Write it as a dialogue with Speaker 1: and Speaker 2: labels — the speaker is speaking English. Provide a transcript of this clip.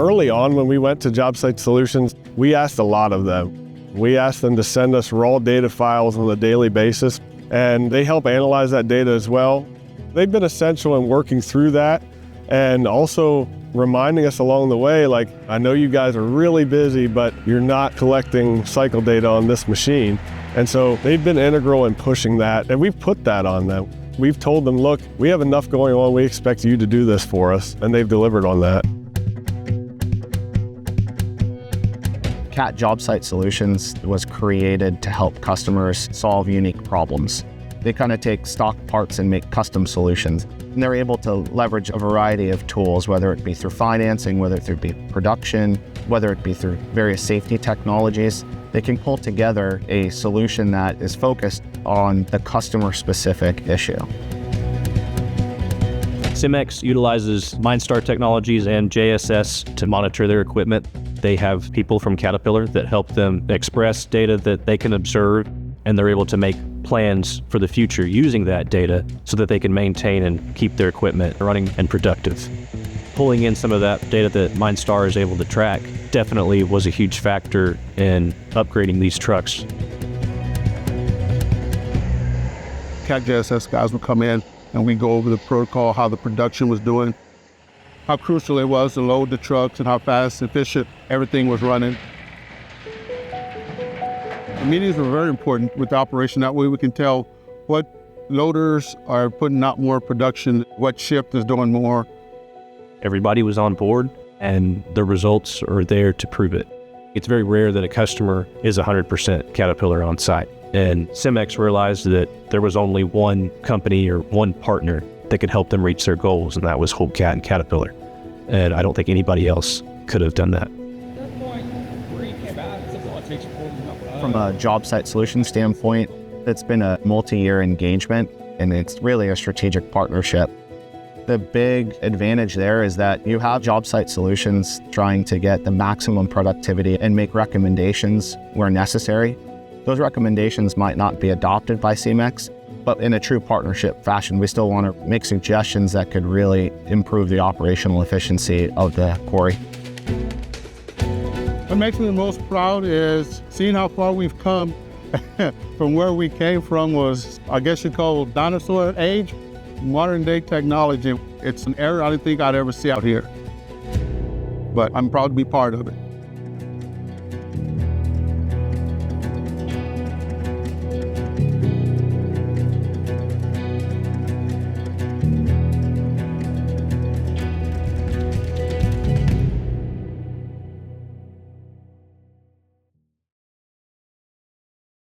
Speaker 1: Early on when we went to Job Site Solutions, we asked a lot of them. We asked them to send us raw data files on a daily basis, and they help analyze that data as well. They've been essential in working through that and also reminding us along the way, like, I know you guys are really busy, but you're not collecting cycle data on this machine. And so they've been integral in pushing that, and we've put that on them. We've told them, look, we have enough going on, we expect you to do this for us, and they've delivered on that.
Speaker 2: Cat Job Site Solutions was created to help customers solve unique problems. They kind of take stock parts and make custom solutions. And they're able to leverage a variety of tools, whether it be through financing, whether it be production, whether it be through various safety technologies. They can pull together a solution that is focused on the customer-specific issue.
Speaker 3: Cemex utilizes MineStar Technologies and JSS to monitor their equipment. They have people from Caterpillar that help them express data that they can observe, and they're able to make plans for the future using that data so that they can maintain and keep their equipment running and productive. Pulling in some of that data that MineStar is able to track definitely was a huge factor in upgrading these trucks.
Speaker 4: Cat JSS guys would come in and we go over the protocol, how the production was doing, how crucial it was to load the trucks and how fast, efficient everything was running. The meetings were very important with the operation. That way we can tell what loaders are putting out more production, what shift is doing more.
Speaker 3: Everybody was on board, and the results are there to prove it. It's very rare that a customer is 100% Caterpillar on site. And Cemex realized that there was only one company or one partner that could help them reach their goals, and that was Holt Cat and Caterpillar. And I don't think anybody else could have done that.
Speaker 2: From a job site solution standpoint, it's been a multi-year engagement, and it's really a strategic partnership. The big advantage there is that you have job site solutions trying to get the maximum productivity and make recommendations where necessary. Those recommendations might not be adopted by Cemex, but in a true partnership fashion, we still want to make suggestions that could really improve the operational efficiency of the quarry.
Speaker 4: What makes me the most proud is seeing how far we've come from where we came from was, I guess you'd call it dinosaur age, modern day technology. It's an era I didn't think I'd ever see out here, but I'm proud to be part of it.